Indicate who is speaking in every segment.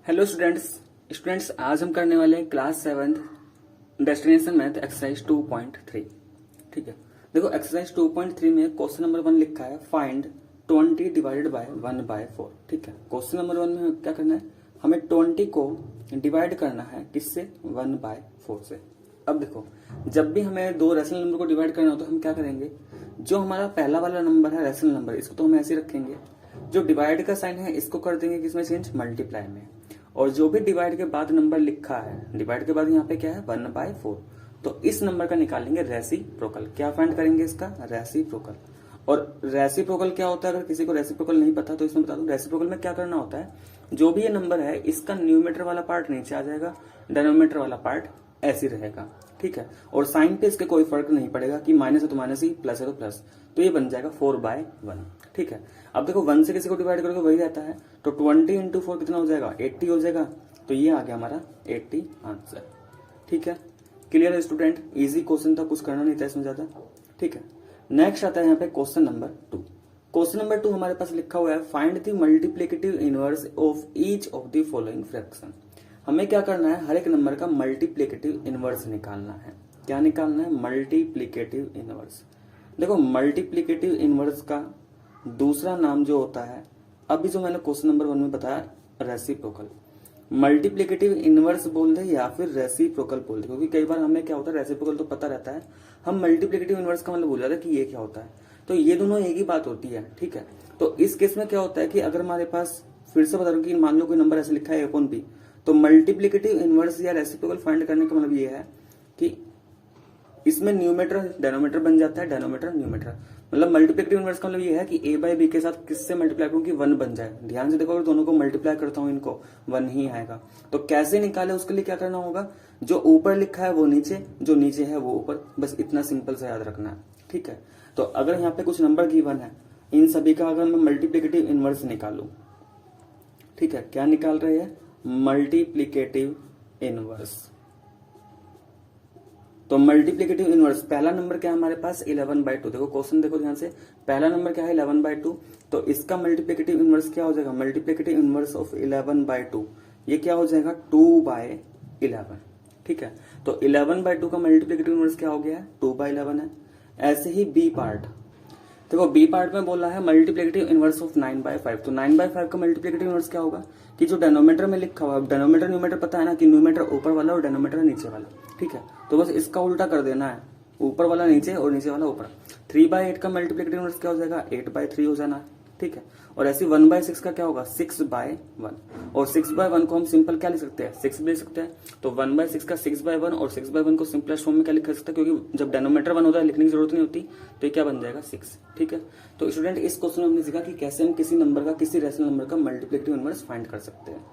Speaker 1: Hello students आज हम करने वाले हैं क्लास 7 डेस्टिनेशन मैथ एक्सरसाइज 2.3। ठीक है, देखो एक्सरसाइज 2.3 में क्वेश्चन नंबर 1 लिखा है फाइंड 20 डिवाइडेड बाय 1/4। ठीक है, क्वेश्चन नंबर 1 में क्या करना है, हमें 20 को डिवाइड करना है किससे, 1/4 से। अब देखो, जब भी हमें दो रेशनल नंबर को डिवाइड करना हो तो हम क्या करेंगे, जो हमारा पहला वाला नंबर है रेशनल नंबर, इसको तो हम ऐसे ही रखेंगे। जो डिवाइड का साइन है इसको कर देंगे किसमें चेंज, मल्टीप्लाई में। और जो भी डिवाइड के बाद नंबर लिखा है, डिवाइड के बाद यहाँ पे क्या है 1/4, तो इस नंबर का निकालेंगे रेसिप्रोकल। क्या फाइंड करेंगे इसका, रेसिप्रोकल। और रेसिप्रोकल क्या होता है, अगर किसी को रेसिप्रोकल नहीं पता तो इसमें बता दूं। रेसिप्रोकल में क्या करना होता है, जो भी ये नंबर है इसका न्यूमेटर वाला पार्ट नीचे आ जाएगा, डिनोमिनेटर वाला पार्ट ऐसे रहेगा। ठीक है, और साइन पे इसके कोई फर्क नहीं पड़ेगा कि माइनस है तो माइनस ही, प्लस है तो प्लस, तो ये बन जाएगा 4/1। ठीक है, अब देखो 1 से किसी को डिवाइड करोगे वही रहता है, तो 20 इंटू 4 कितना हो जाएगा, 80 हो जाएगा। तो ये आ गया हमारा 80 आंसर। ठीक है, क्लियर है स्टूडेंट, इजी क्वेश्चन था, कुछ करना नहीं था इसमें ज्यादा। ठीक है, नेक्स्ट आता है यहाँ पे क्वेश्चन नंबर 2। क्वेश्चन नंबर 2 हमारे पास लिखा हुआ है find the multiplicative inverse of each of the following fraction. हमें क्या करना है, हर एक नंबर का मल्टीप्लिकेटिव इनवर्स निकालना है। क्या निकालना है, मल्टीप्लिकेटिव इनवर्स। देखो मल्टीप्लिकेटिव इनवर्स का दूसरा नाम जो होता है, अभी जो मैंने क्वेश्चन नंबर 1 में बताया, रेसिप्रोकल। मल्टीप्लिकेटिव इनवर्स बोल दे या फिर रेसिप्रोकल बोल दे, क्योंकि कई बार हमें क्या होता है, रेसिप्रोकल तो पता रहता है, हम मल्टीप्लिकेटिव इनवर्स का मतलब भूल जाते हैं कि ये क्या होता है। तो ये दोनों एक ही बात होती है। ठीक है, तो इस केस में क्या होता है कि अगर हमारे पास, फिर से बता दूं कि मान लो कोई नंबर ऐसे लिखा है A/B, तो मल्टीप्लिकेटिव इनवर्स या रेसिप्रोकल फाइंड करने का मतलब ये है कि इसमें न्यूमेटर डेनोमीटर बन जाता है, डेनोमीटर न्यूमेटर। मतलब मल्टीप्लिकेटिव इनवर्स का मतलब ये है कि A/B के साथ किससे मल्टीप्लाई करूं कि 1 बन जाए। ध्यान से देखो, अगर दोनों को मल्टीप्लाई करता हूं इनको 1 ही आएगा। तो कैसे निकाले, उसके लिए क्या करना होगा, जो ऊपर लिखा है वो नीचे, जो नीचे है वो ऊपर, बस इतना सिंपल से याद रखना है। ठीक है, तो अगर यहाँ पे कुछ नंबर गिवन है, इन सभी का अगर मैं मल्टीप्लिकेटिव इनवर्स निकालू, ठीक है, क्या निकाल रहे हैं, मल्टीप्लिकेटिव इनवर्स। तो मल्टीप्लिकेटिव इनवर्स, पहला नंबर क्या है हमारे पास, 11/2। देखो क्वेश्चन देखो ध्यान से, पहला नंबर क्या है 11/2, तो इसका मल्टीप्लिकेटिव इनवर्स क्या हो जाएगा, मल्टीप्लिकेटिव इनवर्स ऑफ 11/2, ये क्या हो जाएगा 2/11। ठीक है, तो 11/2 का मल्टीप्लिकेटिव इनवर्स क्या हो गया, 2/11 है। ऐसे ही बी पार्ट, देखो बी पार्ट में बोला है मल्टीप्लिकेटिव इनवर्स ऑफ 9/5, तो 9/5 का मल्टीप्लिकेटिव इनवर्स क्या होगा कि जो डेनोमीटर में लिखा हुआ है, डेनोमीटर न्यूमेटर पता है ना कि न्यूमेटर ऊपर वाला और डेनोमीटर नीचे वाला। ठीक है, तो बस इसका उल्टा कर देना है, ऊपर वाला नीचे और नीचे वाला ऊपर। 3/8 का मल्टीप्लिकेटिव इनवर्स क्या हो जाएगा, 8/3 हो जाना है। ठीक है, और ऐसे 1/6 का क्या होगा, 6/1। और 6/1 को हम सिंपल क्या लिख सकते हैं, 6 भी लिख सकते हैं। तो 1/6 का 6/1 और 6/1 को सिंपलेस्ट फॉर्म में क्या लिख सकते हैं, क्योंकि जब डेनोमीटर 1 होता है लिखने की जरूरत नहीं होती, तो ये क्या बन जाएगा 6। ठीक है, तो स्टूडेंट इस क्वेश्चन में हमने सीखा कि कैसे हम किसी नंबर का, किसी रेशनल नंबर का मल्टीप्लिकेटिव इनवर्स फाइंड कर सकते हैं।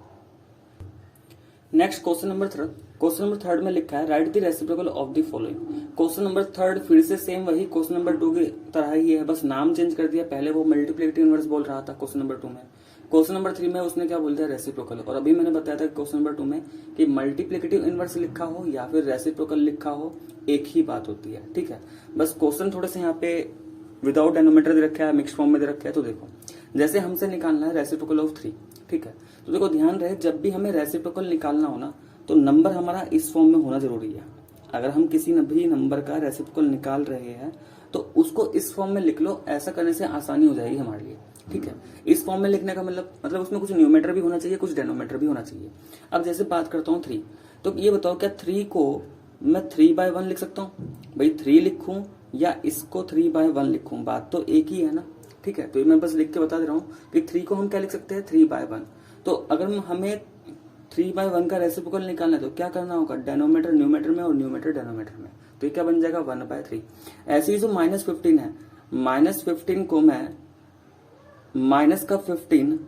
Speaker 1: Next question number 3। Question number 3 में लिखा है right the reciprocal of the following. Question number 3 फिर से सेम वही क्वेश्चन नंबर 2 की तरह ही है, बस नाम चेंज कर दिया। पहले वो मल्टीप्लिकेटिव इनवर्स बोल रहा था क्वेश्चन नंबर 2 में, क्वेश्चन नंबर 3 में उसने क्या बोल दिया, रेसिप्रोकल। और अभी मैंने बताया था क्वेश्चन नंबर 2 में कि मल्टीप्लिकेटिव इनवर्स लिखा हो या फिर रेसिप्रोकल लिखा हो, एक ही बात होती है। ठीक है, बस क्वेश्चन थोड़े से यहाँ पे विदाउट डेनोमीटर दे रखा है, मिक्स फॉर्म में दे रखा है। तो देखो, जैसे हमसे निकालना है रेसिप्रोकल ऑफ 3। ठीक है, तो देखो ध्यान रहे, जब भी हमें रेसिप्रोकल निकालना हो ना, तो नंबर हमारा इस फॉर्म में होना जरूरी है। अगर हम किसी भी नंबर का रेसिप्रोकल निकाल रहे हैं तो उसको इस फॉर्म में लिख लो, ऐसा करने से आसानी हो जाएगी हमारे लिए। ठीक है, इस फॉर्म में लिखने का मतलब उसमें कुछ न्यूमेटर भी होना चाहिए, कुछ डेनोमीटर भी होना चाहिए। अब जैसे बात करता हूँ 3, तो ये बताओ क्या 3 को मैं 3/1 लिख सकता हूँ, भाई 3 लिखूं या इसको 3/1 लिखूं, बात तो एक ही है ना। ठीक है, तो ये मैं बस लिख के बता दे रहा हूँ कि 3 को हम क्या लिख सकते हैं, 3/1। तो अगर हमें 3/1 का रेसिप्रोकल निकालना है तो क्या करना होगा, डेनोमीटर न्यूमेटर में और न्यूमेटर डेनोमीटर में, तो ये क्या बन जाएगा 1/3। ऐसे ही जो -15 है, -15 को मैं माइनस का 15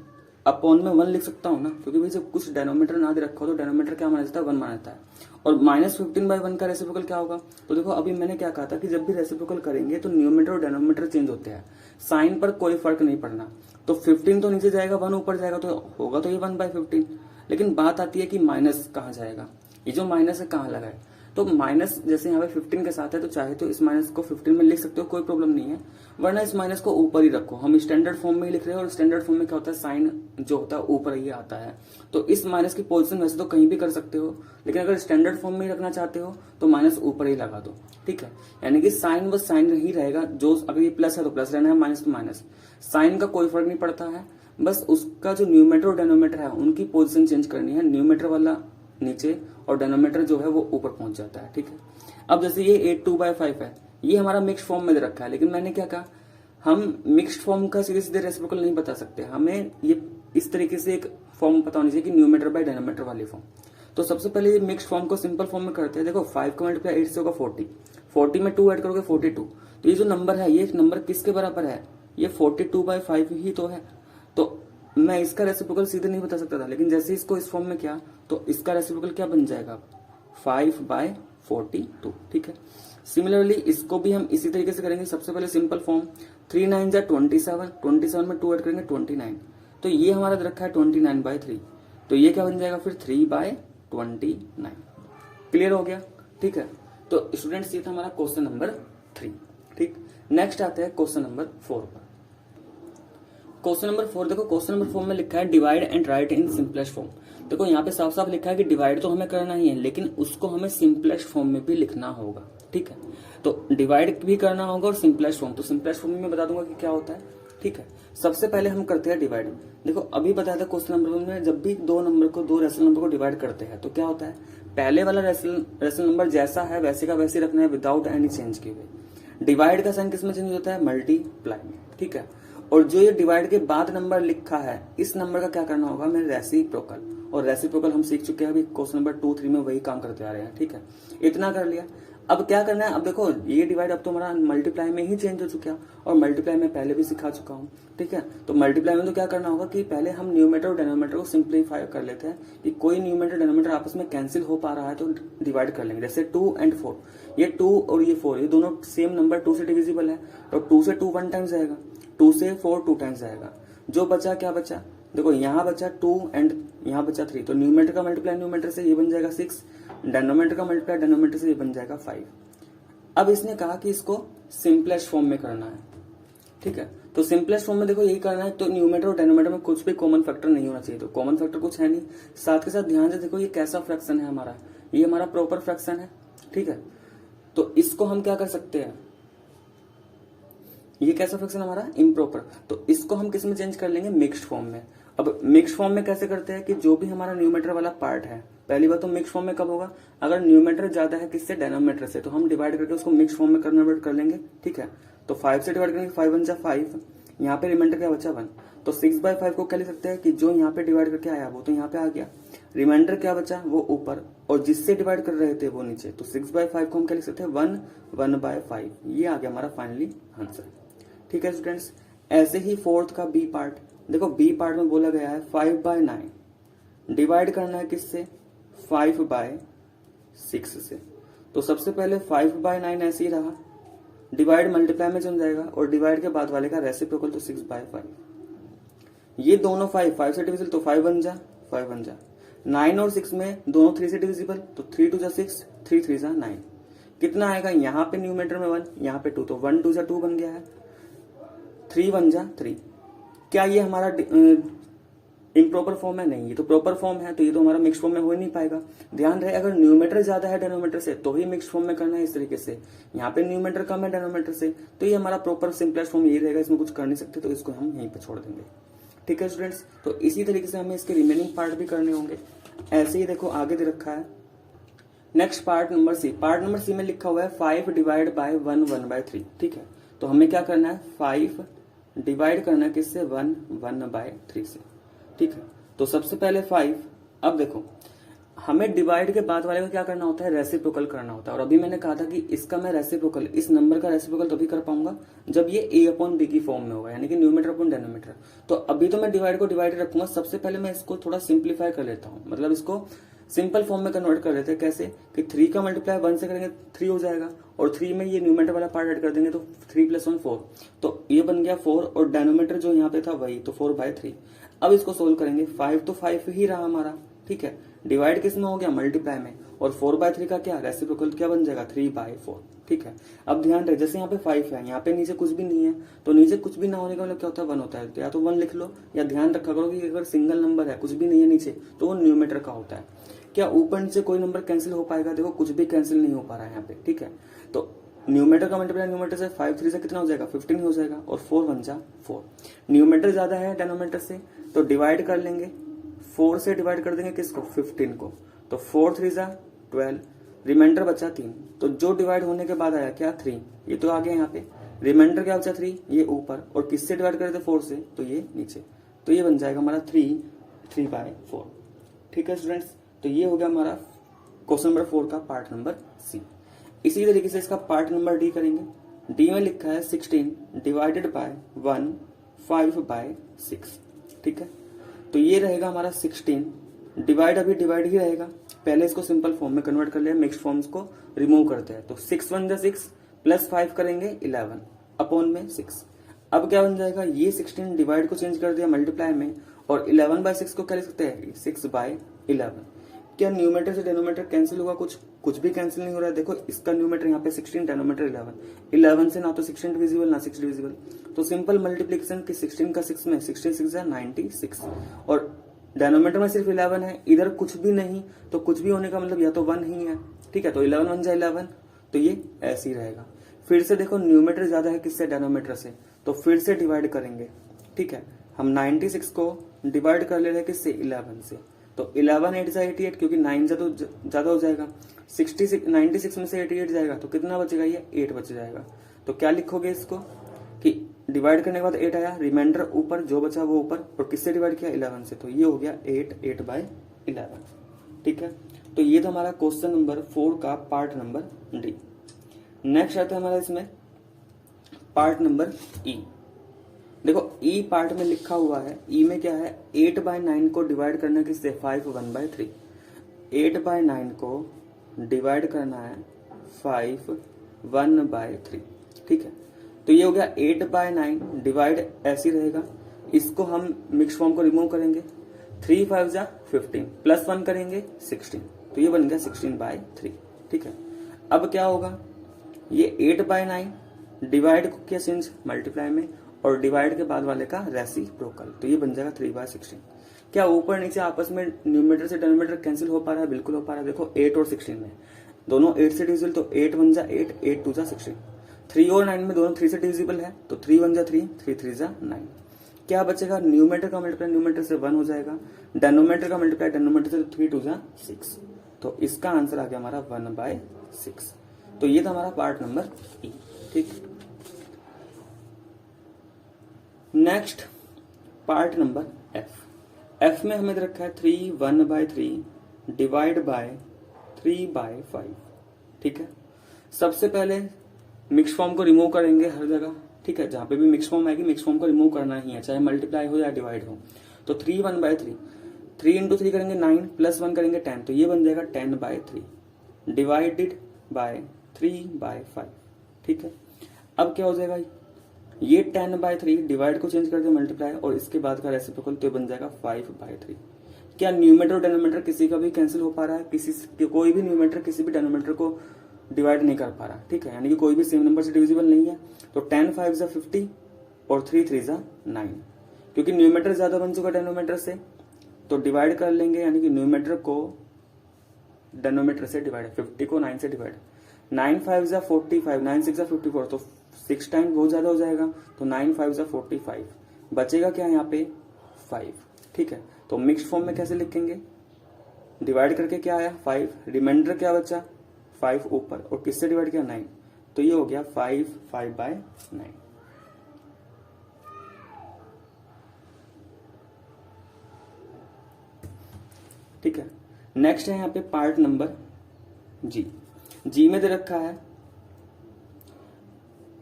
Speaker 1: अपॉन में 1 लिख सकता हूँ ना, क्योंकि भाई जब कुछ डेनोमीटर ना दे रखा हो तो डेनोमीटर क्या माना जाता है, 1 माना जाता है। और -15/1 का रेसिप्रोकल क्या होगा, तो देखो अभी मैंने क्या कहा था कि जब भी रेसिप्रोकल करेंगे तो न्यूमेटर और डेनोमीटर चेंज होते हैं, साइन पर कोई फर्क नहीं पड़ना। तो 15 तो नीचे जाएगा, 1 ऊपर जाएगा, तो होगा तो ये 1/15। लेकिन बात आती है कि माइनस कहाँ जाएगा, ये जो माइनस है कहाँ लगा है, तो माइनस जैसे यहाँ पे 15 के साथ है तो चाहे तो इस माइनस को 15 में लिख सकते हो, कोई प्रॉब्लम नहीं है, वरना इस माइनस को ऊपर ही रखो। हम स्टैंडर्ड फॉर्म में ही लिख रहे हैं और स्टैंडर्ड फॉर्म में क्या होता है, साइन जो होता है ऊपर ही आता है। तो इस माइनस की पोजीशन वैसे तो कहीं भी कर सकते हो, लेकिन अगर स्टैंडर्ड फॉर्म में ही रखना चाहते हो तो माइनस ऊपर ही लगा दो, ठीक है। यानी कि साइन बस साइन ही रहेगा, जो अगर ये प्लस है तो प्लस रहना है, माइनस तो माइनस। साइन का कोई फर्क नहीं पड़ता है, बस उसका जो न्यूमेटर और डेनोमीटर है उनकी पोजीशन चेंज करनी है। न्यूमेटर वाला नीचे और डेनोमीटर जो है वो ऊपर पहुंच जाता है, ठीक है। अब जैसे ये 8/2/5 है, ये हमारा मिक्स्ड फॉर्म में दे रखा है, लेकिन मैंने क्या कहा, हम मिक्स्ड फॉर्म का सीधे सीधे रेसिप्रोकल नहीं बता सकते, हमें ये इस तरीके से एक फॉर्म पता होनी चाहिए कि न्यूमेटर बाय डेनोमीटर वाली फॉर्म। तो सबसे पहले ये मिक्स्ड फॉर्म को सिंपल फॉर्म में करते हैं। देखो 5 का मल्टीप्लाई 8 से होगा 40, 40 में 2 ऐड करोगे 42। तो ये जो नंबर है, ये नंबर किसके बराबर है, ये 42/5 ही तो है। तो मैं इसका रेसिप्रोकल सीधे नहीं बता सकता था, लेकिन जैसे इसको इस फॉर्म में किया तो इसका रेसिप्रोकल क्या बन जाएगा, 5/42, ठीक है। सिमिलरली इसको भी हम इसी तरीके से करेंगे। सबसे पहले सिंपल फॉर्म, 3 9 जा 27, 27 में 2 ऐड करेंगे 29। तो ये हमारा रखा है 29/3, तो ये क्या बन जाएगा फिर 3/29। क्लियर हो गया, ठीक है। तो स्टूडेंट्स ये था हमारा क्वेश्चन नंबर 3, ठीक। नेक्स्ट आते हैं क्वेश्चन नंबर 4 पर। क्वेश्चन नंबर 4 देखो, क्वेश्चन नंबर 4 में लिखा है divide and right in simplest form. देखो यहाँ पे साफ साफ लिखा है कि डिवाइड तो हमें करना ही है, लेकिन उसको हमें सिंपलेस्ट फॉर्म में भी लिखना होगा, ठीक है। तो डिवाइड भी करना होगा और सिंपलेस्ट फॉर्म, तो सिंपलेस्ट फॉर्म में बता दूंगा कि क्या होता है, ठीक है। सबसे पहले हम करते हैं डिवाइड। देखो अभी बताया था क्वेश्चन नंबर में, जब भी दो रेशनल नंबर को डिवाइड करते हैं तो क्या होता है, पहले वाला रेशनल नंबर जैसा है वैसे का वैसे रखना है विदाउट एनी चेंज किए हुए। डिवाइड का साइन किस में चेंज होता है, मल्टीप्लाई में, ठीक है। और जो ये डिवाइड के बाद नंबर लिखा है, इस नंबर का क्या करना होगा, मेरे रेसिप्रोकल। और रेसिप्रोकल हम सीख चुके हैं अभी क्वेश्चन नंबर 2, 3 में वही काम करते आ रहे हैं, ठीक है। इतना कर लिया, अब क्या करना है, अब देखो ये डिवाइड अब तो हमारा मल्टीप्लाई में ही चेंज हो चुका है, और मल्टीप्लाई में पहले भी सिखा चुका हूँ, ठीक है। तो मल्टीप्लाई में तो क्या करना होगा कि पहले हम न्यूमेटर और डेनोमीटर को सिंप्लीफाई कर लेते हैं कि कोई न्यूमेटर डेनोमीटर आपस में कैंसिल हो पा रहा है तो डिवाइड कर लेंगे। जैसे 2 और 4, ये 2 और ये 4 ये दोनों सेम नंबर 2 से डिविजिबल है, तो 2 से 2 1 टाइम्स जाएगा, 2 से 4 2 टाइम्स जाएगा। जो बचा क्या बचा, देखो यहाँ बचा 2 एंड यहाँ बचा 3, तो न्यूमेटर का मल्टीप्लाई न्यूमेटर से ये बन जाएगा 6, डेनोमीटर का मल्टीप्लाई डेनोमीटर से ये बन जाएगा 5। अब इसने कहा कि इसको सिंपलेस्ट फॉर्म में करना है, ठीक है। तो सिंपलेस्ट फॉर्म में देखो यही करना है, तो न्यूमेटर और डेनोमीटर में कुछ भी कॉमन फैक्टर नहीं होना चाहिए, तो कॉमन फैक्टर कुछ है नहीं। साथ के साथ ध्यान से देखो ये कैसा फ्रैक्शन है हमारा, ये हमारा प्रॉपर फ्रैक्शन है, ठीक है। तो इसको हम क्या कर सकते हैं, ये कैसा फ्रैक्शन हमारा इम्प्रॉपर, तो इसको हम किस में चेंज कर लेंगे, मिक्स्ड फॉर्म में। अब मिक्स्ड फॉर्म में कैसे करते हैं कि जो भी हमारा न्यूमेटर वाला पार्ट है, पहली बात तो मिक्स्ड फॉर्म में कब होगा, अगर न्यूमेटर ज्यादा है किससे, डेनोमीटर से, तो हम डिवाइड करके उसको मिक्स्ड फॉर्म में कन्वर्ट कर लेंगे, ठीक है। तो 5 से डिवाइड करेंगे, 5 1 जा 5, यहाँ पे रिमाइंडर क्या बचा 1, तो 6/5 को क्या लिख सकते हैं कि जो यहाँ पे डिवाइड करके आया वो तो यहाँ पे आ गया, रिमाइंडर क्या बचा वो ऊपर, और जिससे डिवाइड कर रहे थे वो नीचे, तो 6/5 को हम क्या लिख सकते हैं 1 1/5, ये आ गया हमारा फाइनली आंसर, ठीक है स्टूडेंट्स। ऐसे ही फोर्थ का बी पार्ट, देखो बी पार्ट में बोला गया है 5/9 डिवाइड करना है किससे, 5/6 से। तो सबसे पहले 5/9 ऐसे ही रहा, डिवाइड मल्टीप्लाई में चल जाएगा, और डिवाइड के बाद वाले का रेसिप्रोकल तो 6/5। ये दोनों 5 से डिविजिबल, तो 5 1 जा 5 1 जा 9 और 6 में दोनों 3 से डिविजिबल, तो 3 2 जा 6, 3 3 जा 9। कितना आएगा, यहाँ पे न्यूमेटर में 1, यहाँ पे 2, तो 1 2 जा 2 बन गया है, 3 1 जा 3। क्या ये हमारा इम्प्रॉपर फॉर्म है, नहीं, ये तो प्रॉपर फॉर्म है, तो ये तो हमारा मिक्स फॉर्म में हो ही नहीं पाएगा। ध्यान रहे अगर न्यूमेटर ज्यादा है डेनोमीटर से तो ही मिक्स फॉर्म में करना है इस तरीके से, यहाँ पे न्यूमेटर कम है डेनोमीटर से, तो ये हमारा प्रॉपर सिंपलेस्ट फॉर्म यही रहेगा, इसमें कुछ कर नहीं सकते, तो इसको हम यहीं पे छोड़ देंगे, ठीक है स्टूडेंट्स। तो इसी तरीके से हमें इसके रिमेनिंग पार्ट भी करने होंगे। ऐसे ही देखो आगे दे रखा है next part number C, part number C में लिखा हुआ है 5 डिवाइड बाय 1 1/3, ठीक है। तो हमें क्या करना है, 5 डिवाइड करना है किससे, 1 1/3 से, ठीक है। तो सबसे पहले 5, अब देखो हमें डिवाइड के बाद वाले को क्या करना होता है, रेसिप्रोकल करना होता है। और अभी मैंने कहा था कि इसका मैं रेसिप्रोकल, इस नंबर का रेसिप्रोकल तभी कर पाऊंगा जब ये a/b की फॉर्म में होगा, यानी कि न्यूमेटर अपॉन डेनोमीटर। तो अभी तो मैं डिवाइड को डिवाइड रखूंगा, सबसे पहले मैं इसको थोड़ा सिंप्लीफाई कर लेता हूँ, मतलब इसको सिंपल फॉर्म में कन्वर्ट कर लेते हैं। कैसे कि 3 का मल्टीप्लाई 1 से करेंगे 3 हो जाएगा, और 3 में ये न्यूमेटर वाला पार्ट ऐड कर देंगे, तो 3 + 1 4, तो ये बन गया 4, और डेनोमीटर जो यहाँ पे था वही, तो 4/3। अब इसको सोल्व करेंगे, 5 तो 5 ही रहा हमारा, ठीक है। डिवाइड किस में हो गया, मल्टीप्लाई में, और 4/3 का क्या रेसिप्रोकल क्या बन जाएगा, 3/4। ठीक है, अब ध्यान रहे जैसे यहाँ पे 5 है, यहाँ पे नीचे कुछ भी नहीं है, तो नीचे कुछ भी ना होने का मतलब क्या होता है, 1 होता है। तो या तो 1 लिख लो, या ध्यान रखा करो कि अगर सिंगल नंबर है, कुछ भी नहीं है नीचे, तो वो न्यूमेटर का होता है। क्या ऊपर नीचे कोई नंबर कैंसिल हो पाएगा, देखो कुछ भी कैंसिल नहीं हो पा रहा है यहाँ पे। ठीक है, तो न्यूमेटर का मल्टीप्लाई न्यूमेटर से 5 3 से कितना हो जाएगा, 15 हो जाएगा, और 4 1 जा 4। न्यूमेटर ज्यादा है डेनोमीटर से, तो डिवाइड कर लेंगे, 4 से डिवाइड कर देंगे किसको, 15 को, तो 4 3 जा 12, रिमाइंडर बचा 3। तो जो डिवाइड होने के बाद आया क्या, 3, ये तो आ गया यहाँ पे। रिमाइंडर क्या बचा 3, ये ऊपर, और किससे डिवाइड करे थे, 4 से, तो ये नीचे। तो ये बन जाएगा हमारा 3/4। ठीक है स्टूडेंट्स, तो ये हो गया हमारा क्वेश्चन नंबर 4 का पार्ट नंबर सी। इसी तरीके से इसका पार्ट नंबर डी करेंगे। डी में लिखा है 16 डिवाइडेड बाय 1 5/6। ठीक है, तो ये रहेगा हमारा 16 डिवाइड, अभी डिवाइड ही रहेगा, पहले इसको सिंपल फॉर्म में कन्वर्ट कर लिया, मिक्स्ड फॉर्म्स को रिमूव करते हैं। तो 6 1 जा 6 प्लस 5 करेंगे 11 अपॉन में 6। अब क्या बन जाएगा, ये 16 डिवाइड को चेंज कर दिया मल्टीप्लाई में, और 11/6 को क्या लिख सकते हैं, 6/11। क्या न्यूमेटर से डेनोमीटर कैंसिल होगा, कुछ भी कैंसिल नहीं हो रहा है। देखो इसका न्यूमेटर यहाँ पे 16, डेनोमीटर 11 से ना तो 16 डिविजिबल ना 6 डिविजिबल, तो सिंपल मल्टीप्लिकेशन की 16 का 6 में, 16 6 96, और डेनोमीटर में सिर्फ 11 है, इधर कुछ भी नहीं, तो कुछ भी होने का मतलब या तो 1 ही है। ठीक है, तो 11 1 जा 11, तो ये ऐसे ही रहेगा। फिर से देखो न्यूमेटर ज्यादा है किससे, डेनोमीटर से, तो फिर से डिवाइड करेंगे। ठीक है, हम 96 को डिवाइड कर ले रहे हैं किससे, 11 से, तो 11 8 जा 88, क्योंकि 9 जा तो ज्यादा हो जाएगा, 96 में से 88 जाएगा, तो कितना बचेगा, ये 8 बच जाएगा। तो क्या लिखोगे इसको कि डिवाइड करने के बाद 8 आया, रिमाइंडर ऊपर, जो बचा वो ऊपर, और किससे डिवाइड किया, 11 से, तो ये हो गया 8/11। ठीक है, तो ये था हमारा क्वेश्चन नंबर 4 का पार्ट नंबर डी। नेक्स्ट आता है हमारा इसमें पार्ट नंबर ई। देखो ई पार्ट में लिखा हुआ है, ई में क्या है, 8/9 को डिवाइड करना है किससे, 5 1/3। 8/9 को डिवाइड करना है 5 1/3। ठीक है, तो ये हो गया 8/9 डिवाइड ऐसे रहेगा, इसको हम मिक्स फॉर्म को रिमूव करेंगे, 3 5 जा 15 प्लस 1 करेंगे 16, तो ये बन गया 16/3। ठीक है, अब क्या होगा, ये 8/9 डिवाइड को क्या चेंज, मल्टीप्लाई में, और डिवाइड के बाद वाले का रेसिप्रोकल, तो ये बन जाएगा 3/16। क्या ऊपर नीचे आपस में न्यूमेटर से डेनोमीटर कैंसिल हो पा रहा है, बिल्कुल हो पा रहा है। देखो 8 और 16 में दोनों 8 से डिविजिबल, तो 8 1 जा 8 8 2 जा 16। 3 और 9 में दोनों 3 से डिविजिबल है, तो 3 1 जा 3 3 3 जा 9। क्या बचेगा, न्यूमेटर का मल्टीप्लाई न्यूमेटर से 1 हो जाएगा, डेनोमीटर का मल्टीप्लाई डेनोमीटर से 3 2 जा 6, तो इसका आंसर आ गया हमारा 1/6। तो ये था हमारा पार्ट नंबर ई। ठीक, next part number F. F में हमें रखा है 3 1/3 डिवाइड बाय 3/5। ठीक है, सबसे पहले मिक्स फॉर्म को रिमूव करेंगे हर जगह। ठीक है, जहां पे भी मिक्स फॉर्म आएगी मिक्स फॉर्म को रिमूव करना ही है, चाहे मल्टीप्लाई हो या डिवाइड हो। तो 3 1/3, 3 इंटू 3 करेंगे 9 प्लस 1 करेंगे 10, तो ये बन जाएगा 10/3 डिवाइडेड बाय 3/5। ठीक है, अब क्या हो जाएगा, ये 10/3 डिवाइड को चेंज कर दे मल्टीप्लाई, और इसके बाद का रेसिप्रोकल, तो बन जाएगा 5/3। क्या न्यूमेटर और डेनोमीटर किसी का भी कैंसिल हो पा रहा है, कोई भी न्यूमेटर किसी भी डेनोमीटर को डिवाइड नहीं कर पा रहा। ठीक है, यानी कि कोई भी सेम नंबर से डिविजिबल नहीं है, तो 10 5 जा 50 और 3 3 जा 9, क्योंकि न्यूमेटर ज्यादा बन चुका डेनोमीटर से, तो डिवाइड कर लेंगे, यानी कि न्यूमेटर को डेनोमीटर से डिवाइड, 50 को 9 से डिवाइड, 9 5 जा 45 9 6 जा 54, तो 6 टाइम बहुत ज्यादा हो जाएगा, तो 9 5 जा 45, बचेगा क्या यहाँ पे 5। ठीक है, तो मिक्स्ड फॉर्म में कैसे लिखेंगे, डिवाइड करके क्या आया 5, रिमाइंडर क्या बचा 5 ऊपर, और किससे डिवाइड किया 9, तो ये हो गया 5 5/9। ठीक है, नेक्स्ट है यहाँ पे पार्ट नंबर जी। जी में दे रखा है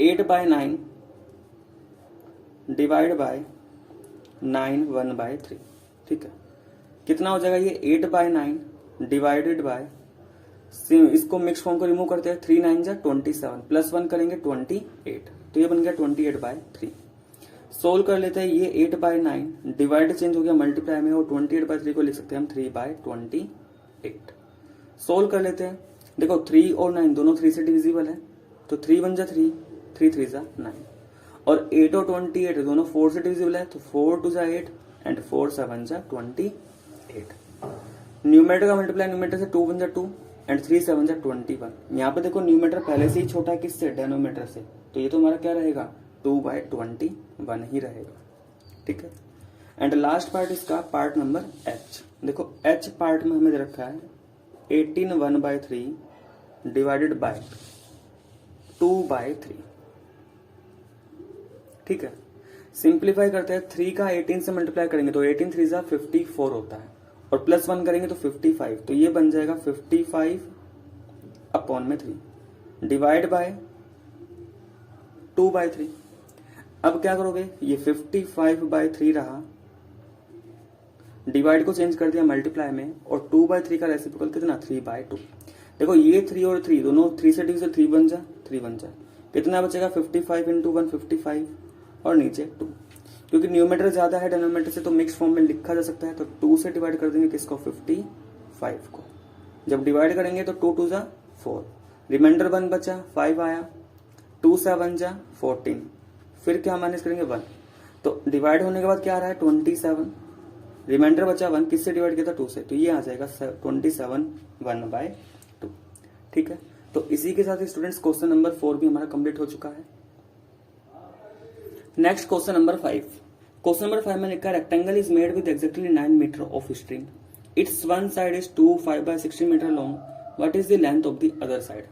Speaker 1: 8/9 डिवाइड बाय 9 1/3। ठीक है, कितना हो जाएगा, ये 8/9 डिवाइडेड बाय, इसको मिक्स फॉर्म को रिमूव करते हैं, 3 9 जा 27 प्लस 1 करेंगे 28, तो ये बन गया 28/3। सोल्व कर लेते हैं, ये 8/9 डिवाइड चेंज हो गया मल्टीप्लाई में, और 28/3 को लिख सकते हैं हम 3/28। 8। सोल्व कर लेते हैं। देखो 3 और 9 दोनों 3 से डिविजिबल है, तो 3 बन जा 3, 3 3 जा 9, और 8 और 28 दोनों 4 से डिविजिबल है, तो 4 2 जा 8 एंड 4 7 जा 28। न्यूमरेटर का मल्टीप्लाई न्यूमरेटर से 2 1 जा 2 एंड 3 7 जा 21। यहाँ पे देखो न्यूमरेटर पहले से ही छोटा है किससे, डेनोमीटर से, तो ये तो हमारा क्या रहेगा 2/21 ही रहेगा। ठीक है। एंड लास्ट पार्ट इसका पार्ट नंबर एच। देखो एच पार्ट में हमें दे रखा है 18 1/3 डिवाइडेड बाय 2/3। ठीक है। सिंप्लीफाई करते हैं, 3 का 18 से मल्टीप्लाई करेंगे तो 18 3 जा 54 होता है, और प्लस 1 करेंगे तो 55, तो ये बन जाएगा 55/3 डिवाइड बाय 2/3। अब क्या करोगे, ये 55/3 रहा, डिवाइड को चेंज कर दिया मल्टीप्लाई में, और 2/3 का रेसिप्रोकल कितना 3/2। देखो ये 3 और 3 दोनों 3 से डिविजिबल 3 बन जा, 3 बन जा, कितना बचेगा 55 × 1 55 और नीचे 2। क्योंकि न्यूमरेटर ज्यादा है डेनोमीटर से तो मिक्स फॉर्म में लिखा जा सकता है, तो 2 से डिवाइड कर देंगे किसको 55 को। जब डिवाइड करेंगे तो 2 2 जा 4, रिमाइंडर 1 बचा, 5 आया, 2 7 जा 14, फिर क्या माइनस करेंगे 1, तो डिवाइड होने के बाद क्या आ रहा है 27, रिमाइंडर बचा 1, किससे डिवाइड किया था 2 से, तो ये आ जाएगा 27 1/2। ठीक है। तो इसी के साथ स्टूडेंट्स क्वेश्चन नंबर 4 भी हमारा कंप्लीट हो चुका है। Next question number 5। Question number 5 में लिखा है rectangle is made with exactly 9 metre of string, its one side is 2 5/16 metre long, what is the length of the other side.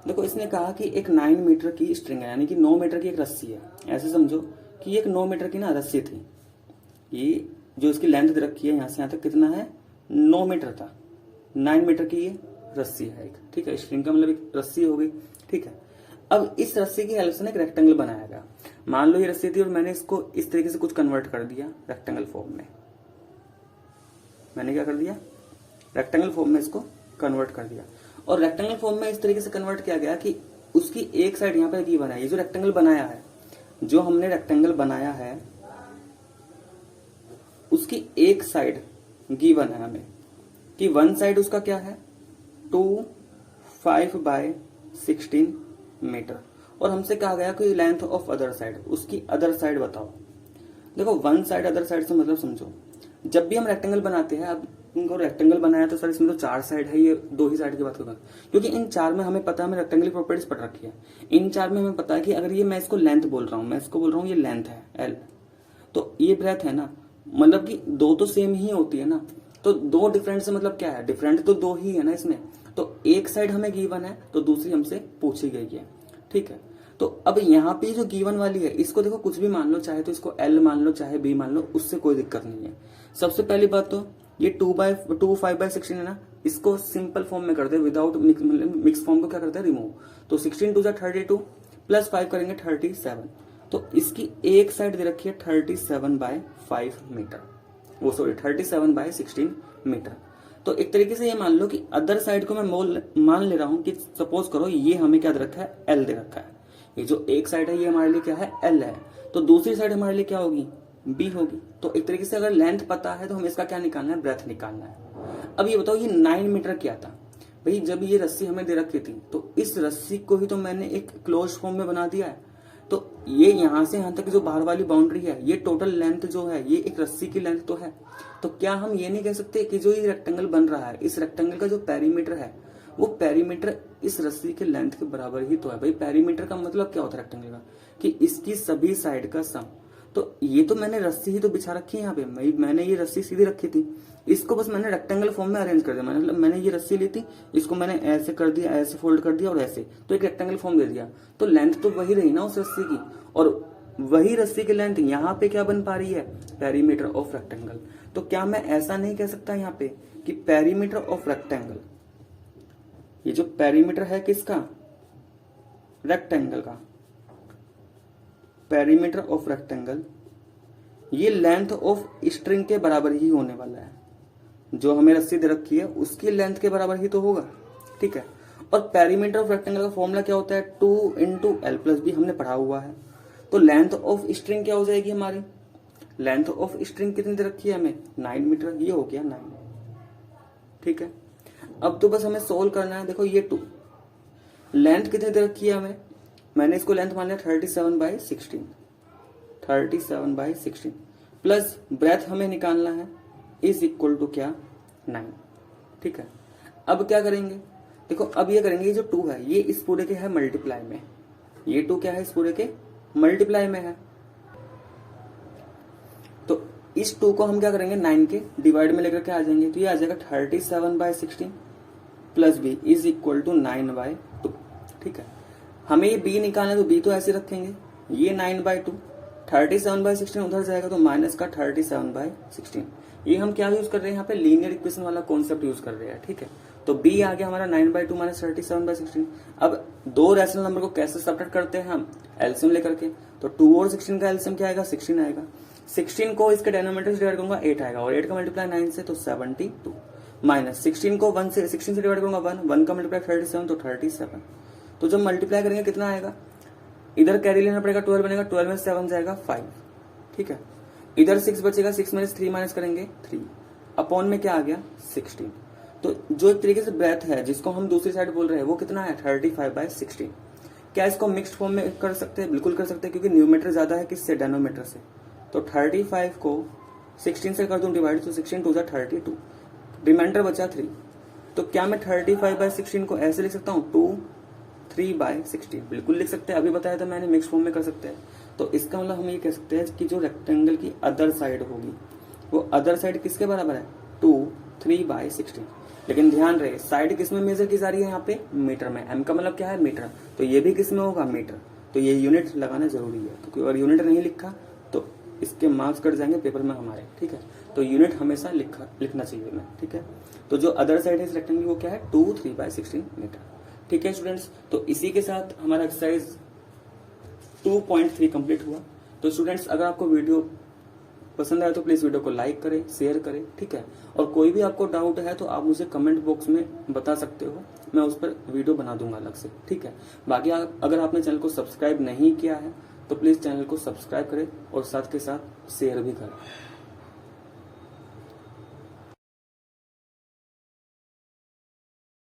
Speaker 1: देखो इसने कहा कि एक 9 मीटर की स्ट्रिंग है, यानी कि 9 मीटर की एक रस्सी है। ऐसे समझो कि एक 9 मीटर की ना रस्सी थी, ये जो इसकी लेंथ दे रखी है यहाँ से यहाँ तक कितना है 9 मीटर था, 9 मीटर की ये रस्सी है एक। ठीक है। स्ट्रिंग का मतलब एक रस्सी हो गई। ठीक है। अब इस रस्सी की हेल्प से एक रेक्टेंगल बनाया गया। मान लो ये रस्सी थी और मैंने इसको इस तरीके से कुछ कन्वर्ट कर दिया रेक्टेंगल फॉर्म में। मैंने क्या कर दिया, रेक्टेंगल फॉर्म में इसको कन्वर्ट कर दिया, और रेक्टेंगल फॉर्म में इस तरीके से कन्वर्ट किया गया कि उसकी एक साइड यहाँ पे गिवन है। ये जो रेक्टेंगल बनाया है, जो हमने रेक्टेंगल बनाया है उसकी एक साइड गिवन है हमें कि वन साइड उसका क्या है 2 5/16 मीटर, और हमसे कहा गया कि लेंथ ऑफ अदर साइड, उसकी अदर साइड बताओ। देखो वन साइड अदर साइड से मतलब समझो, जब भी हम रेक्टेंगल बनाते हैं, अब इनको रेक्टेंगल बनाया तो सर इसमें तो 4 साइड है, ये 2 ही साइड की बात करूंगा, क्योंकि इन 4 में हमें पता है, हमें रेक्टेंगल की प्रॉपर्टीज पढ़ रखी है। इन 4 में हमें पता है कि अगर ये मैं इसको लेंथ बोल रहा हूँ, मैं इसको बोल रहा हूँ ये लेंथ है L, तो ये ब्रेथ है ना, मतलब कि 2 तो सेम ही होती है ना, तो 2 डिफरेंट से मतलब क्या है, डिफरेंट तो 2 ही है ना इसमें। तो एक साइड हमें गिवन है तो दूसरी हमसे पूछी गई है। ठीक है। तो अब यहाँ पे जो गिवन वाली है इसको देखो कुछ भी मान लो, चाहे तो इसको L मान लो चाहे B मान लो, उससे कोई दिक्कत नहीं है। सबसे पहली बात तो ये 2 5/16 है ना, इसको सिंपल फॉर्म में करते हैं, विदाउट मिक्स फॉर्म को क्या करते हैं रिमूव, तो 16 2 32 प्लस 5 करेंगे 37, तो इसकी एक साइड दे रखी है 37/5 मीटर, वो सॉरी 37/16 मीटर। तो एक तरीके से ये मान लो कि अदर साइड को मैं मान ले रहा हूं कि सपोज करो ये हमें क्या दे रखा है L दे रखा है, ये जो एक साइड है ये हमारे लिए क्या है L है, तो दूसरी साइड हमारे लिए क्या होगी B होगी। तो एक तरीके से अगर लेंथ पता है तो हमें इसका क्या निकालना है, ब्रेथ निकालना है। अब ये बताओ ये 9 मीटर क्या था भाई, जब ये रस्सी हमें दे रखी थी तो इस रस्सी को ही तो मैंने एक क्लोज फॉर्म में बना दिया है, तो ये यहां से यहां तक जो बाहर वाली बाउंड्री है ये टोटल लेंथ जो है ये एक रस्सी की लेंथ तो है। तो क्या हम ये नहीं कह सकते कि जो ये रेक्टेंगल बन रहा है इस रेक्टेंगल का जो पेरीमीटर है वो पेरीमीटर इस रस्सी के लेंथ के बराबर ही तो है। भाई पेरीमीटर का मतलब क्या होता है रेक्टेंगल का, कि इसकी सभी साइड का सम। तो ये तो मैंने रस्सी ही तो बिछा रखी है यहाँ पे, मैंने ये रस्सी सीधी रखी थी, इसको बस मैंने रेक्टेंगल फॉर्म में अरेंज कर दिया। मतलब मैंने ये रस्सी ली थी, इसको मैंने ऐसे कर दिया, ऐसे फोल्ड कर दिया और ऐसे, तो एक रेक्टेंगल फॉर्म दे दिया। तो लेंथ तो वही रही ना उस रस्सी की, और वही रस्सी की लेंथ यहाँ पे क्या बन पा रही है, पेरीमीटर ऑफ रेक्टेंगल। तो क्या मैं ऐसा नहीं कह सकता यहाँ पे कि पेरीमीटर ऑफ रेक्टेंगल, ये जो पेरीमीटर है किसका, रेक्टेंगल का, पेरीमीटर ऑफ रेक्टेंगल ये लेंथ ऑफ स्ट्रिंग के बराबर ही होने वाला है, जो हमें रस्सी दे रखी है उसकी लेंथ के बराबर ही तो होगा। ठीक है। और पेरीमीटर ऑफ रेक्टेंगल का फॉर्मूला क्या होता है, 2 × L+B, हमने पढ़ा हुआ है। तो लेंथ ऑफ स्ट्रिंग क्या हो जाएगी हमारी, लेंथ ऑफ स्ट्रिंग कितनी दे रखी है हमें 9 मीटर, ये हो गया 9। ठीक है। अब तो बस हमें सोल्व करना है। देखो ये 2 लेंथ कितनी दे रखी है हमें, मैंने इसको लेंथ मान लिया 37/16, 37/16 प्लस ब्रेथ हमें निकालना है इज इक्वल टू क्या 9। ठीक है, अब क्या करेंगे, देखो अब ये करेंगे, ये जो 2 है ये इस पूरे के है मल्टीप्लाई में, ये 2 क्या है इस पूरे के मल्टीप्लाई में है, तो इस 2 को हम क्या करेंगे 9 के डिवाइड में लेकर के आ जाएंगे, तो ये आ जाएगा 37/16 plus B is equal to 9/2। ठीक है, हमें ये b निकालना है तो b तो ऐसे रखेंगे, ये 9/2, 37/16 उधर जाएगा तो माइनस का 37/16। ये हम क्या यूज कर रहे हैं यहाँ पे, लीनियर इक्वेशन वाला कॉन्सेप्ट यूज कर रहे हैं। ठीक है, तो b आ गया हमारा 9/2 माइनस 37/16। अब दो रैशनल नंबर को कैसे सब्ट्रैक्ट करते हैं हम, एलसीएम लेकर के, तो 2 और 16 का एलसीएम क्या आएगा 16 आएगा, 16 को इसके डिनोमिनेटर से डिवाइड करूंगा 8 आएगा, और 8 का मल्टीप्लाई 9 से तो 72, माइनस 16 को 1 से 16 से डिवाइड करूंगा 1 का मल्टीप्लाई 37 तो 37, तो जब मल्टीप्लाई करेंगे कितना आएगा, इधर कैरी लेना पड़ेगा 12 बनेगा, 12 में 7 जाएगा 5। ठीक है, इधर 6 बचेगा, 6 में 3 माइनस करेंगे 3 अपॉन में क्या आ गया 16। तो जो एक तरीके से ब्रेथ है जिसको हम दूसरी साइड बोल रहे हैं वो कितना है 35/16। क्या इसको मिक्स्ड फॉर्म में कर सकते हैं, बिल्कुल कर सकते हैं, क्योंकि न्यूमेटर ज्यादा है किससे, डेनोमीटर से, तो 35 को 16 से कर दूं डिवाइड, तो 16 2 32, रिमाइंडर बचा 3, तो क्या मैं 35/16 को ऐसे लिख सकता हूँ 2/3/16, बिल्कुल लिख सकते हैं, अभी बताया था मैंने मिक्स फॉर्म में कर सकते हैं। तो इसका मतलब हम ये कह सकते हैं कि जो रेक्टेंगल की अदर साइड होगी वो अदर साइड किसके बराबर है 2/3/16। लेकिन ध्यान रहे साइड किस में मेजर की जा रही है, यहाँ पे मीटर में, m का मतलब क्या है मीटर, तो ये भी किस में होगा मीटर, तो ये यूनिट लगाना जरूरी है, क्योंकि अगर यूनिट नहीं लिखा तो इसके मार्क्स कट जाएंगे पेपर में हमारे। ठीक है, तो यूनिट हमेशा लिखना चाहिए हमें। ठीक है, तो जो अदर साइड है इस रेक्टेंगल वो क्या है 2/3/16 मीटर। ठीक है स्टूडेंट्स, तो इसी के साथ हमारा एक्सरसाइज 2.3 कंप्लीट हुआ। तो स्टूडेंट्स अगर आपको वीडियो पसंद आए तो प्लीज वीडियो को लाइक करें, शेयर करें। ठीक है, और कोई भी आपको डाउट है तो आप मुझे कमेंट बॉक्स में बता सकते हो, मैं उस पर वीडियो बना दूंगा अलग से। ठीक है, बाकी अगर आपने चैनल को सब्सक्राइब नहीं किया है तो प्लीज चैनल को सब्सक्राइब करें और साथ के साथ शेयर भी करें।